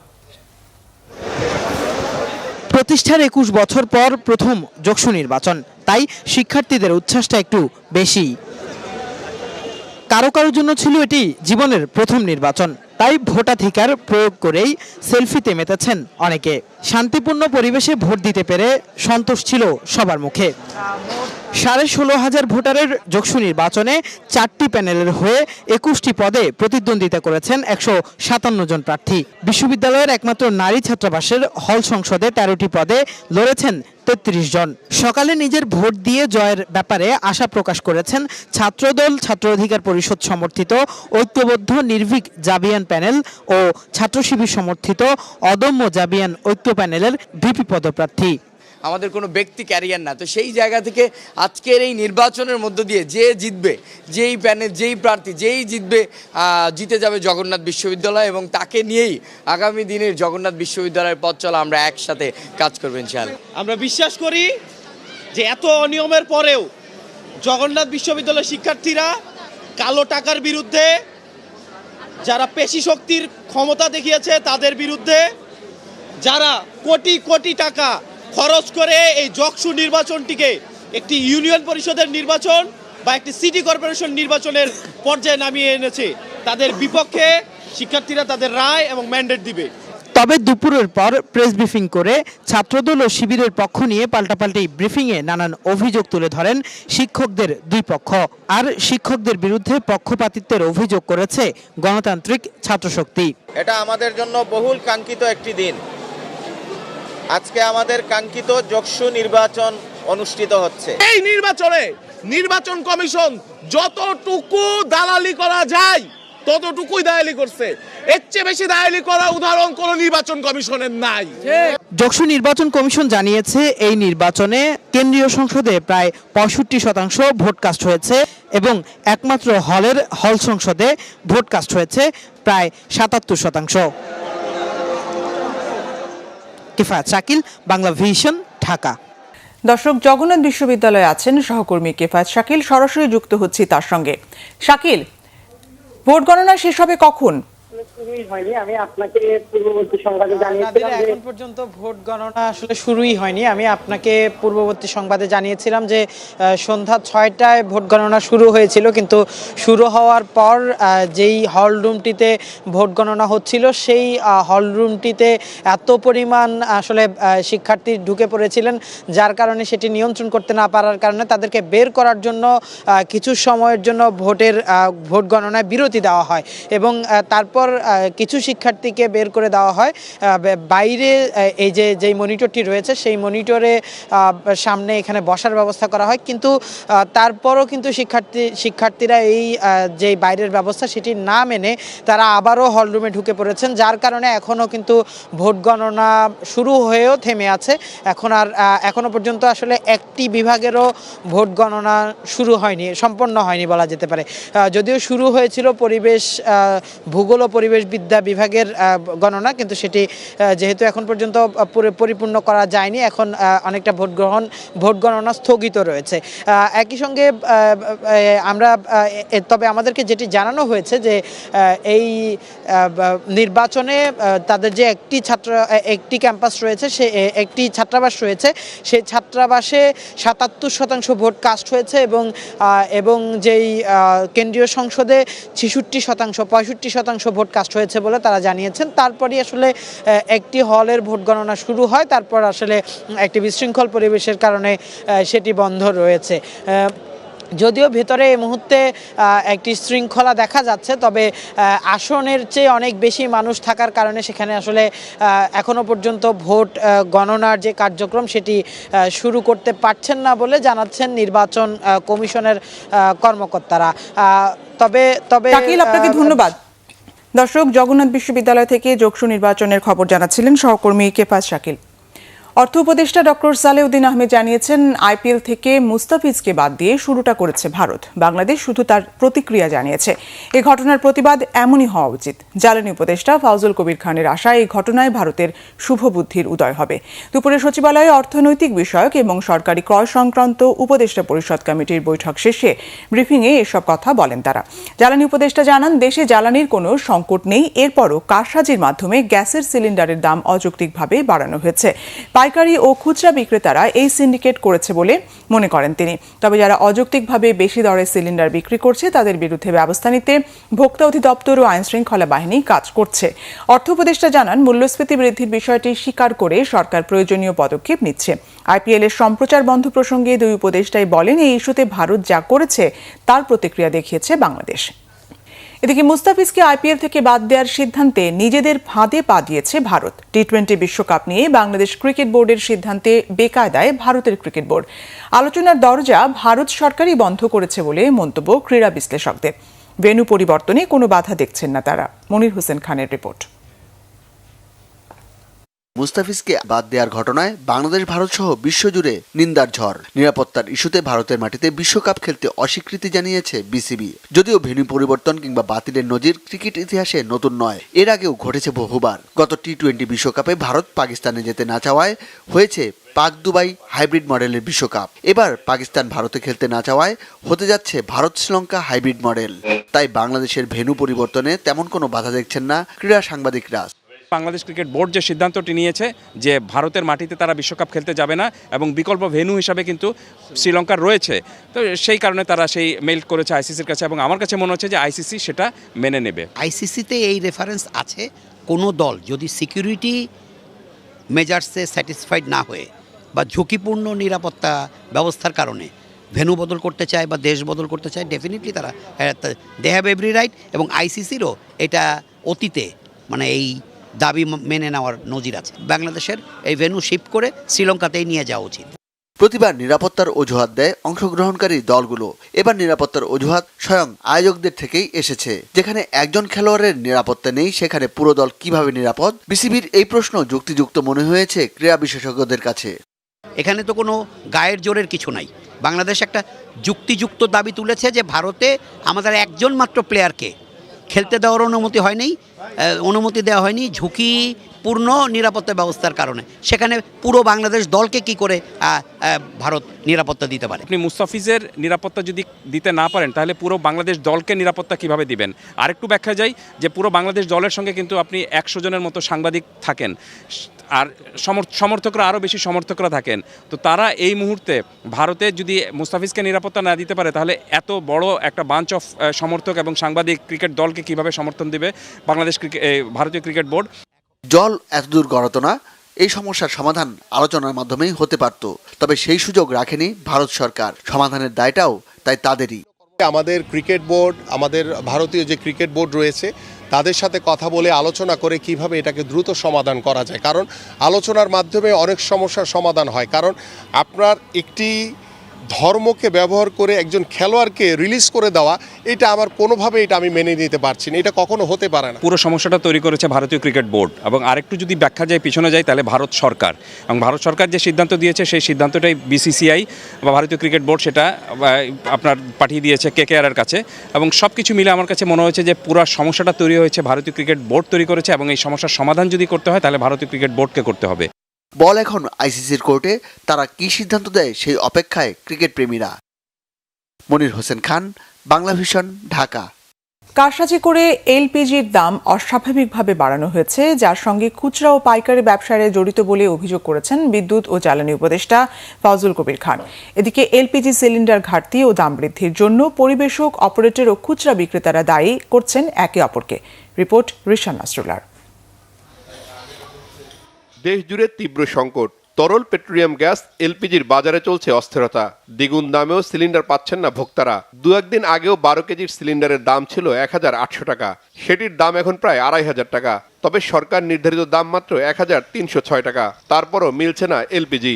প্রতিষ্ঠার 21 বছর পর প্রথম যোগসু নির্বাচন, তাই শিক্ষার্থীদের উচ্ছ্বাসটা একটু বেশি। কারো কারোর জন্য ছিল এটি জীবনের প্রথম নির্বাচন, তাই ভোটাধিকার প্রয়োগ করেই সেলফিতে মেতেছেন অনেকে। শান্তিপূর্ণ পরিবেশে ভোট দিতে পেরে সন্তোষ ছিল সবার মুখে। 16,500 ভোটারের যোগসু নির্বাচনে 4টি প্যানেলের হয়ে 21টি পদে প্রতিদ্বন্দ্বিতা করেছেন 157 জন প্রার্থী। বিশ্ববিদ্যালয়ের একমাত্র নারী ছাত্রাবাসের হল সংসদে 13টি পদে লড়েছেন 33 জন। সকালে নিজের ভোট দিয়ে জয়ের ব্যাপারে আশা প্রকাশ করেছেন ছাত্রদল, ছাত্র অধিকার পরিষদ সমর্থিত ঐক্যবদ্ধ নির্ভীক জাবিয়ান প্যানেল ও ছাত্র শিবির সমর্থিত অদম্য জাবিয়ান ঐক্য প্যানেলের ভিপি পদপ্রার্থী। আমাদের কোনো ব্যক্তি ক্যারিয়ার না, তো সেই জায়গা থেকে আজকের এই নির্বাচনের মধ্য দিয়ে যে জিতবে, যেই প্যানেল, যেই প্রার্থী যেই জিতবে, জিতে যাবে জগন্নাথ বিশ্ববিদ্যালয়, এবং তাকে নিয়েই আগামী দিনের জগন্নাথ বিশ্ববিদ্যালয়ের পথ চলা আমরা একসাথে কাজ করবেন ইনশাআল্লাহ। আমরা বিশ্বাস করি যে এত অনিয়মের পরেও জগন্নাথ বিশ্ববিদ্যালয়ের শিক্ষার্থীরা কালো টাকার বিরুদ্ধে, যারা পেশি শক্তির ক্ষমতা দেখিয়েছে তাদের বিরুদ্ধে, যারা কোটি কোটি টাকা খরচ করে এই যোগসু নির্বাচনটিকে একটি ইউনিয়ন পরিষদের নির্বাচন বা একটি সিটি কর্পোরেশন নির্বাচনের পর্যায়ে নামিয়ে এনেছে, তাদের বিপক্ষে শিক্ষার্থীরা তাদের রায় এবং ম্যান্ডেট দিবে। তবে দুপুরের পর প্রেস ব্রিফিং করে ছাত্রদল ও শিবিরের পক্ষ নিয়ে পাল্টাপাল্টি ব্রিফিংয়ে নানান অভিযোগ তুলে ধরেন শিক্ষকদের দুই পক্ষ। আর শিক্ষকদের বিরুদ্ধে পক্ষপাতিত্বের অভিযোগ করেছে গণতান্ত্রিক ছাত্রশক্তি। এটা আমাদের জন্য বহুল কাঙ্ক্ষিত একটি দিন। আজকে আমাদের কাঙ্ক্ষিত যোগসু নির্বাচন অনুষ্ঠিত হচ্ছে। এই নির্বাচনে নির্বাচন কমিশন যতটুকু দালালি করা যায় ততটুকুই দালালি করছে, এর চেয়ে বেশি দালালি করা উদাহরণ কোন নির্বাচন কমিশনের নাই। যোগসু নির্বাচন কমিশন জানিয়েছে এই নির্বাচনে কেন্দ্রীয় সংসদে প্রায় 65% ভোট কাস্ট হয়েছে এবং একমাত্র হল সংসদে ভোট কাস্ট হয়েছে প্রায় 77%। কিফায়াত শাকিল, বাংলা ভিশন, ঢাকা। দর্শক, জগন্নাথ বিশ্ববিদ্যালয়ে আছেন সহকর্মী কিফায়াত শাকিল, সরাসরি যুক্ত হচ্ছি তার সঙ্গে। শাকিল, ভোট গণনা শেষ হবে কখন? এখন পর্যন্ত ভোট গণনা আসলে শুরুই হয়নি। আমি আপনাকে পূর্ববর্তী সংবাদে জানিয়েছিলাম যে সন্ধ্যা 6টায় ভোট গণনা শুরু হয়েছিল, কিন্তু শুরু হওয়ার পর যেই হল রুমটিতে ভোট গণনা হচ্ছিল সেই হল রুমটিতে এত পরিমাণ আসলে শিক্ষার্থী ঢুকে পড়েছিলেন, যার কারণে সেটি নিয়ন্ত্রণ করতে না পারার কারণে তাদেরকে বের করার জন্য কিছু সময়ের জন্য ভোট গণনায় বিরতি দেওয়া হয় এবং তারপর কিছু শিক্ষার্থীকে বের করে দেওয়া হয় বাইরে, এই যেই মনিটরটি রয়েছে সেই মনিটরে সামনে এখানে বসার ব্যবস্থা করা হয়, কিন্তু তারপরও কিন্তু শিক্ষার্থীরা এই যে বাইরের ব্যবস্থা সেটি না মেনে তারা আবারও হলরুমে ঢুকে পড়েছেন, যার কারণে এখনও কিন্তু ভোট গণনা শুরু হয়েও থেমে আছে। এখনো পর্যন্ত আসলে একটি বিভাগেরও ভোট গণনা শুরু হয়নি, সম্পন্ন হয়নি বলা যেতে পারে। যদিও শুরু হয়েছিল ভূগোল ও পরিবেশবিদ্যা বিভাগের গণনা, কিন্তু সেটি যেহেতু এখন পর্যন্ত পরিপূর্ণ করা যায়নি, এখন অনেকটা ভোট গণনা স্থগিত রয়েছে। একই সঙ্গে তবে আমাদেরকে যেটি জানানো হয়েছে যে এই নির্বাচনে তাদের যে একটি ক্যাম্পাস রয়েছে, একটি ছাত্রাবাস রয়েছে, সেই ছাত্রাবাসে 77% ভোট কাস্ট হয়েছে এবং যেই কেন্দ্রীয় সংসদে 65% ভোট কাস্ট হয়েছে বলে তারা জানিয়েছেন। তারপরই আসলে একটি হলের ভোট গণনা শুরু হয়, তারপর আসলে একটি বিশৃঙ্খল পরিবেশের কারণে সেটি বন্ধ রয়েছে। যদিও ভেতরে এই মুহূর্তে একটি শৃঙ্খলা দেখা যাচ্ছে, তবে আসনের চেয়ে অনেক বেশি মানুষ থাকার কারণে সেখানে আসলে এখনো পর্যন্ত ভোট গণনার যে কার্যক্রম সেটি শুরু করতে পারছেন না বলে জানাচ্ছেন নির্বাচন কমিশনের কর্মকর্তারা। তবে আপনাকে ধন্যবাদ। দর্শক, জগন্নাথ বিশ্ববিদ্যালয় থেকে যোগসু নির্বাচনের খবর জানাচ্ছিলেন সহকর্মী কেফাজ শাকিল। অর্থ উপদেষ্টা ডক্টর সালেউদ্দিন আহমেদ জানিয়েছেন, আইপিএল থেকে মুস্তাফিজকে বাদ দিয়ে শুরুটা করেছে ভারত, বাংলাদেশ শুধু তার প্রতিক্রিয়া জানিয়েছে। এই ঘটনার প্রতিবাদ এমনই হওয়া উচিত। জ্বালানি উপদেষ্টা ফাউজুল কবির খানের আশায় এই ঘটনায় ভারতের শুভবুদ্ধির উদয় হবে। দুপুরে সচিবালয়ে অর্থনৈতিক বিষয়ক এবং সরকারি ক্রয় সংক্রান্ত উপদেষ্টা পরিষদ কমিটির বৈঠক শেষে ব্রিফিংয়ে এসব কথা বলেন তারা। জ্বালানি উপদেষ্টা জানান, দেশে জ্বালানির কোনো সংকট নেই, এরপরও কারসাজির মাধ্যমে গ্যাসের সিলিন্ডারের দাম অযৌক্তিকভাবে বাড়ানো হয়েছে। পাইকারি ও খুচরা বিক্রেতারা এই সিন্ডিকেট করেছে বলে মনে করেন তিনি। তবে যারা অযৌক্তিকভাবে বেশি দরে সিলিন্ডার বিক্রি করছে তাদের বিরুদ্ধে ব্যবস্থা নিতে ভোক্তা অধিদপ্তর ও আইন শৃঙ্খলা বাহিনী কাজ করছে। অর্থ উপদেষ্টা জানান, মূল্যস্ফীতি বৃদ্ধির বিষয়টি স্বীকার করে সরকার প্রয়োজনীয় পদক্ষেপ নিচ্ছে। আইপিএল এর সম্প্রচার বন্ধ প্রসঙ্গে দুই উপদেষ্টাই বলেন, এই ইস্যুতে ভারত যা করেছে তার প্রতিক্রিয়া দেখিয়েছে বাংলাদেশ। এদিকে মুস্তাফিজকে আইপিএল থেকে বাদ দেওয়ার সিদ্ধান্তে নিজেদের ফাঁদে পা দিয়েছে ভারত। টি-20 বিশ্বকাপ নিয়ে বাংলাদেশ ক্রিকেট বোর্ডের সিদ্ধান্তে বেকায়দায় ভারতের ক্রিকেট বোর্ড। আলোচনার দরজা ভারত সরকারই বন্ধ করেছে বলে মন্তব্য ক্রীড়া বিশ্লেষকদের। ভেন্যু পরিবর্তনে কোনো বাধা দেখছেন না তারা। মনির হোসেন খানের রিপোর্ট। মুস্তাফিজকে বাদ দেওয়ার ঘটনায় বাংলাদেশ ভারত সহ বিশ্বজুড়ে নিন্দার ঝড়। নিরাপত্তার ইস্যুতে ভারতের মাটিতে বিশ্বকাপ খেলতে অস্বীকৃতি জানিয়েছে বিসিবি। যদিও ভেন্যু পরিবর্তন কিংবা বাতিলের নজির ক্রিকেট ইতিহাসে নতুন নয়, এর আগেও ঘটেছে বহুবার। গত টি-20 বিশ্বকাপে ভারত পাকিস্তানে যেতে না চাওয়ায় হয়েছে পাক দুবাই হাইব্রিড মডেলের বিশ্বকাপ। এবার পাকিস্তান ভারতে খেলতে না চাওয়ায় হতে যাচ্ছে ভারত শ্রীলঙ্কা হাইব্রিড মডেল। তাই বাংলাদেশের ভেন্যু পরিবর্তনে তেমন কোনো বাধা দেখছেন না ক্রীড়া সাংবাদিকরা। বাংলাদেশ ক্রিকেট বোর্ড যে সিদ্ধান্তটি নিয়েছে যে ভারতের মাটিতে তারা বিশ্বকাপ খেলতে যাবে না এবং বিকল্প ভেন্যু হিসাবে কিন্তু শ্রীলঙ্কার রয়েছে, তো সেই কারণে তারা সেই মেইল করেছে আইসিসির কাছে এবং আমার কাছে মনে হচ্ছে যে আইসিসি সেটা মেনে নেবে। আইসিসিতে এই রেফারেন্স আছে, কোনো দল যদি সিকিউরিটি মেজার্সে স্যাটিসফাইড না হয়ে বা ঝুঁকিপূর্ণ নিরাপত্তা ব্যবস্থার কারণে ভেন্যু বদল করতে চায় বা দেশ বদল করতে চায়, ডেফিনেটলি তারা দে হ্যাভ এভরি রাইট। এবং আইসিসিরও এটা অতীতে এই দাবি মেনে নেওয়ার নজির আছে। বাংলাদেশের এই ভেন্যু শিফট করে শ্রীলঙ্কাতেই নিয়ে যাওয়া উচিত। প্রতিবার নিরাপত্তার অজুহাত দেয় অংশগ্রহণকারী দলগুলো। এবার নিরাপত্তার অজুহাত স্বয়ং আয়োজকদের থেকেই এসেছে। যেখানে একজন খেলোয়াড়ের নিরাপত্তা নেই, সেখানে পুরো দল কিভাবে নিরাপদ? বিসিবির এই প্রশ্ন যুক্তিযুক্ত মনে হয়েছে ক্রীড়া বিশেষজ্ঞদের কাছে। এখানে তো কোনো গায়ের জোরের কিছু নাই। বাংলাদেশ একটা যুক্তিযুক্ত দাবি তুলেছে যে ভারতে আমাদের একজন মাত্র প্লেয়ারকে খেলতে দেওয়ার অনুমতি দেওয়া হয়নি ঝুঁকিপূর্ণ নিরাপত্তা ব্যবস্থার কারণে। সেখানে পুরো বাংলাদেশ দলকে কি করে ভারত নিরাপত্তা দিতে পারে? আপনি মুস্তাফিজের নিরাপত্তা যদি দিতে না পারেন তাহলে পুরো বাংলাদেশ দলকে নিরাপত্তা কিভাবে দিবেন? আরেকটু ব্যাখ্যা যাই যে পুরো বাংলাদেশ দলের সঙ্গে কিন্তু আপনি 100 জনের মতো সাংবাদিক থাকেন আর সমর্থকরা আরও বেশি সমর্থকরা থাকেন। তো তারা এই মুহূর্তে ভারতে যদি মুস্তাফিজকে নিরাপত্তা না দিতে পারে তাহলে এত বড় একটা বাঞ্চ অফ সমর্থক এবং সাংবাদিক ক্রিকেট দলকে কিভাবে সমর্থন দেবে ভারতীয় ক্রিকেট বোর্ড? জল এতদূর গড়াতো না, এই সমস্যার সমাধান আলোচনার মাধ্যমেই হতে পারত। তবে সেই সুযোগ রাখেনি ভারত সরকার। সমাধানের দায়টাও তাই তাদেরই। আমাদের ক্রিকেট বোর্ড, আমাদের ভারতীয় যে ক্রিকেট বোর্ড রয়েছে তাদের সাথে কথা বলে আলোচনা করে কিভাবে এটাকে দ্রুত সমাধান করা যায়, কারণ আলোচনার মাধ্যমে অনেক সমস্যার সমাধান হয়। কারণ আপনার একটি ধর্মকে ব্যবহার করে একজন খেলোয়াড়কে রিলিজ করে দেওয়া, এটা আমার কোনোভাবে এটা আমি মেনে নিতে পারছি না, এটা কখনো হতে পারে না। পুরো সমস্যাটা তৈরি করেছে ভারতীয় ক্রিকেট বোর্ড, এবং আরেকটু যদি ব্যাখ্যা যায় পিছনে যায় তাহলে ভারত সরকার, এবং ভারত সরকার যে সিদ্ধান্ত দিয়েছে সেই সিদ্ধান্তটাই বিসিসিআই বা ভারতীয় ক্রিকেট বোর্ড সেটা আপনার পাঠিয়ে দিয়েছে কেকেআরের কাছে, এবং সব কিছু মিলে আমার কাছে মনে হয়েছে যে পুরো সমস্যাটা তৈরি হয়েছে ভারতীয় ক্রিকেট বোর্ড তৈরি করেছে, এবং এই সমস্যার সমাধান যদি করতে হয় তাহলে ভারতীয় ক্রিকেট বোর্ডকে করতে হবে। বল এখন আইসিসির কোর্টে, তারা কি সিদ্ধান্ত দেয় সেই অপেক্ষায় ক্রিকেট প্রেমীরা। মনির হোসেন খান, বাংলা ভিশন, ঢাকা। কারসাজি করে এলপিজির দাম অস্বাভাবিকভাবে বাড়ানো হয়েছে, যার সঙ্গে খুচরা ও পাইকারি ব্যবসায়ীরা জড়িত বলে অভিযোগ করেছেন বিদ্যুৎ ও জ্বালানি উপদেষ্টা ফাউজুল কবির খান। এদিকে এলপিজি সিলিন্ডার ঘাটতি ও দাম বৃদ্ধির জন্য পরিবেশক, অপারেটর ও খুচরা বিক্রেতারা দায়ী করছেন একে অপরকে। রিপোর্ট রিশান নাসরুল্লাহর। দেশ জুড়ে তীব্র সংকট, তরল পেট্রোলিয়াম গ্যাস এলপিজির বাজারে চলছে অস্থিরতা। দ্বিগুণ দামেও সিলিন্ডার পাচ্ছেন না ভোক্তারা। দু একদিন আগেও 12 কেজির সিলিন্ডারের দাম ছিল 1800 টাকা, সেটির দাম এখন প্রায় 2500 টাকা। তবে সরকার নির্ধারিত দাম মাত্র 1306 টাকা, তারপরও মিলছে না এলপিজি।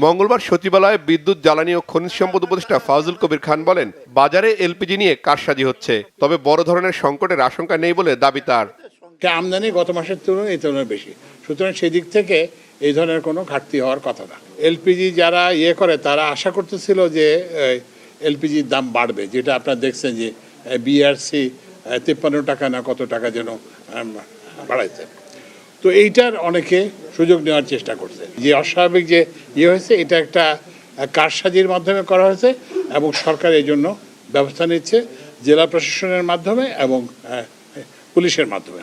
মঙ্গলবার সচিবালয়ে বিদ্যুৎ, জ্বালানি ও খনিজ সম্পদ উপদেষ্টা ফাউজুল কবির খান বলেন, বাজারে এলপিজি নিয়ে কারসাজি হচ্ছে, তবে বড় ধরনের সংকটের আশঙ্কা নেই বলে দাবি তার। আমদানি গত মাসের তুলনায় এই তুলনায় বেশি, সুতরাং সেই দিক থেকে এই ধরনের কোনো ঘাটতি হওয়ার কথা না। এলপিজি যারা করে তারা আশা করতেছিল যে এলপিজির দাম বাড়বে, যেটা আপনারা দেখছেন যে বিআরসি 53 টাকা না কত টাকা যেন বাড়াইছে। তো এইটার অনেকে সুযোগ নেওয়ার চেষ্টা করছে। যে অস্বাভাবিক যে হয়েছে, এটা একটা কারসাজির মাধ্যমে করা হয়েছে, এবং সরকার এই জন্য ব্যবস্থা নিচ্ছে জেলা প্রশাসনের মাধ্যমে এবং পুলিশের মাধ্যমে।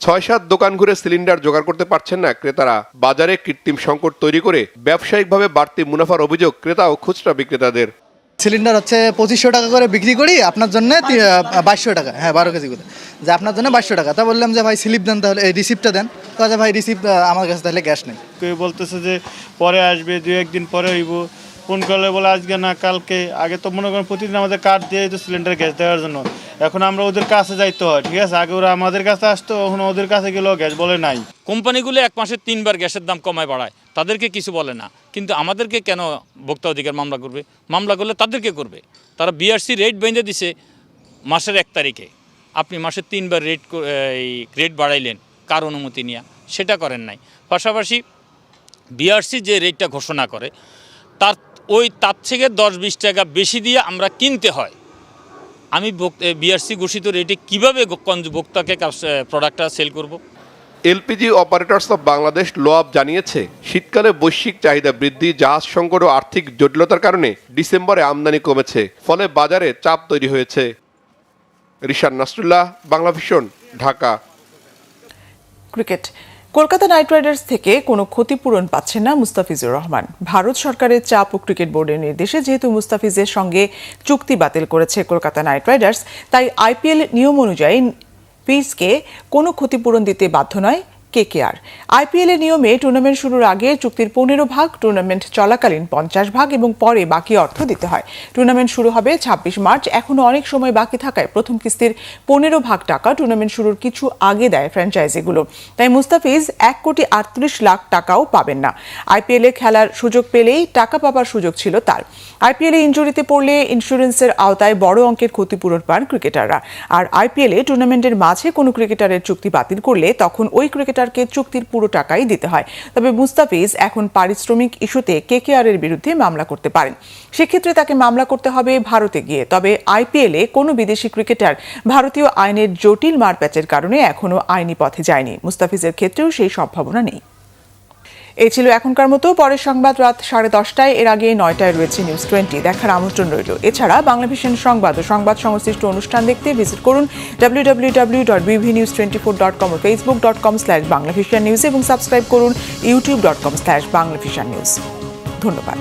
৬-৭ দোকান ঘুরে সিলিন্ডার জোগাড় করতে পারছেন না ক্রেতারা। বাজারে কৃত্রিম সংকট তৈরি করে ব্যবসায়িকভাবে বাড়তি মুনাফার অভিযোগ ক্রেতা ও খুচরা বিক্রেতাদের। সিলিন্ডার হচ্ছে 2500 টাকা করে বিক্রি করি, আপনার জন্য 2200 টাকা, হ্যাঁ 12 কেজি করে, যে আপনার জন্য 2200 টাকা। তা বললাম যে ভাই স্লিপ দেন, তাহলে এই রিসিপ্টটা দেন। তাহলে ভাই রিসিপ্ট আমার কাছে তাহলে ক্যাশ নেই। কেউ বলতেছে যে পরে আসবে, 2-1 দিন পরে হইব, ফোন করলে বলে আজকে না কালকে। আগে তো মনে করেন প্রতিদিন আমাদের কার্ড দিয়ে তো সিলিন্ডার গ্যাস দেওয়ার জন্য, এখন আমরা ওদের কাছে যাইতে হয়, ঠিক আছে। আগে ওরা আমাদের কাছে আসতো, এখন ওদের কাছে গেলেও গ্যাস বলে নাই। কোম্পানিগুলো 1 মাসে 3 বার গ্যাসের দাম কমায় বাড়ায়, তাদেরকে কিছু বলে না, কিন্তু আমাদেরকে কেন ভোক্তা অধিকার মামলা করবে? মামলা করলে তাদেরকে করবে। তারা বিআরসি রেট বেঁধে দিছে মাসের 1 তারিখে, আপনি মাসে 3 বার রেট বাড়াইলেন, কার অনুমতি নিয়ে? সেটা করেন নাই। পাশাপাশি বিআরসি যে রেটটা ঘোষণা করে তার থেকে 10-20 টাকা বেশি দিয়ে আমরা কিনতে হয়। আমি বিআরসি ঘোষিত রেটে কীভাবে ভোক্তাকে প্রোডাক্টটা সেল করব? এলপিজি অপারেটরস অফ বাংলাদেশ লোআব জানিয়েছে, শীতকালে বৈশ্বিক চাহিদা বৃদ্ধি, জাহাজ সংকট ও আর্থিক জটিলতার কারণে ডিসেম্বরে আমদানি কমেছে, ফলে বাজারে চাপ তৈরি হয়েছে। Rishan Nasrullah, Bangla vision, Dhaka. Cricket. Kolkata night Riders থেকে কোনো ক্ষতিপূরণ পাচ্ছেন না মুস্তাফিজুর রহমান। ভারত সরকারের চাপ ও ক্রিকেট বোর্ডের নির্দেশে যেহেতু মুস্তাফিজের সঙ্গে চুক্তি বাতিল করেছে কলকাতা নাইট রাইডার্স, তাই আইপিএল নিয়ম অনুযায়ী পিসকে কোনো ক্ষতিপূরণ দিতে বাধ্য নয় কেকেআর। আইপিএল এর নিয়মে টুর্নামেন্ট শুরুর আগে চুক্তির 15 ভাগ, টুর্নামেন্ট চলাকালীন 50 ভাগ এবং পরে বাকি অর্থ দিতে হয়। টুর্নামেন্ট শুরু হবে 26 মার্চ। এখনো অনেক সময় বাকি থাকায় প্রথম কিস্তির 15 ভাগ টাকা টুর্নামেন্ট শুরুর কিছু আগে দেয় ফ্র্যাঞ্চাইজিগুলো। তাই মুস্তাফিজ 1,38,00,000 টাকাও পাবেন না। আইপিএল এ খেলার সুযোগ পেলেই টাকা পাবার সুযোগ ছিল তার। আইপিএল এ ইনজুরিতে পড়লে ইন্স্যুরেন্সের আওতায় বড় অঙ্কের ক্ষতিপূরণ পান ক্রিকেটাররা। আর আইপিএল এ টুর্নামেন্টের মাঝে কোনো ক্রিকেটারের চুক্তি বাতিল করলে তখন ওই ক্রিকেটারকে চুক্তির পুরো টাকাই দিতে হয়। তবে মুস্তাফিজ এখন পারিশ্রমিক ইস্যুতে কেকেআর এর বিরুদ্ধে মামলা করতে পারেন। সেক্ষেত্রে তাকে মামলা করতে হবে ভারতে গিয়ে। তবে আইপিএল এ কোনো বিদেশি ক্রিকেটার ভারতীয় আইনের জটিল মারপ্যাচের কারণে এখনো আইনি পথে যায়নি। মুস্তাফিজের ক্ষেত্রেও সেই সম্ভাবনা নেই। এই ছিল এখনকার মতো। পরের সংবাদ রাত 10:30টায়, এর আগে 9টায় রয়েছে নিউজ 20। দেখার আমন্ত্রণ রইল। এছাড়া বাংলা ভিশন সংবাদ ও সংবাদ সংশ্লিষ্ট অনুষ্ঠান দেখতে ভিজিট করুন www.bvnews24.com ও facebook.com/banglavishannews এবং সাবস্ক্রাইব করুন youtube.com/banglavishannews। ধন্যবাদ।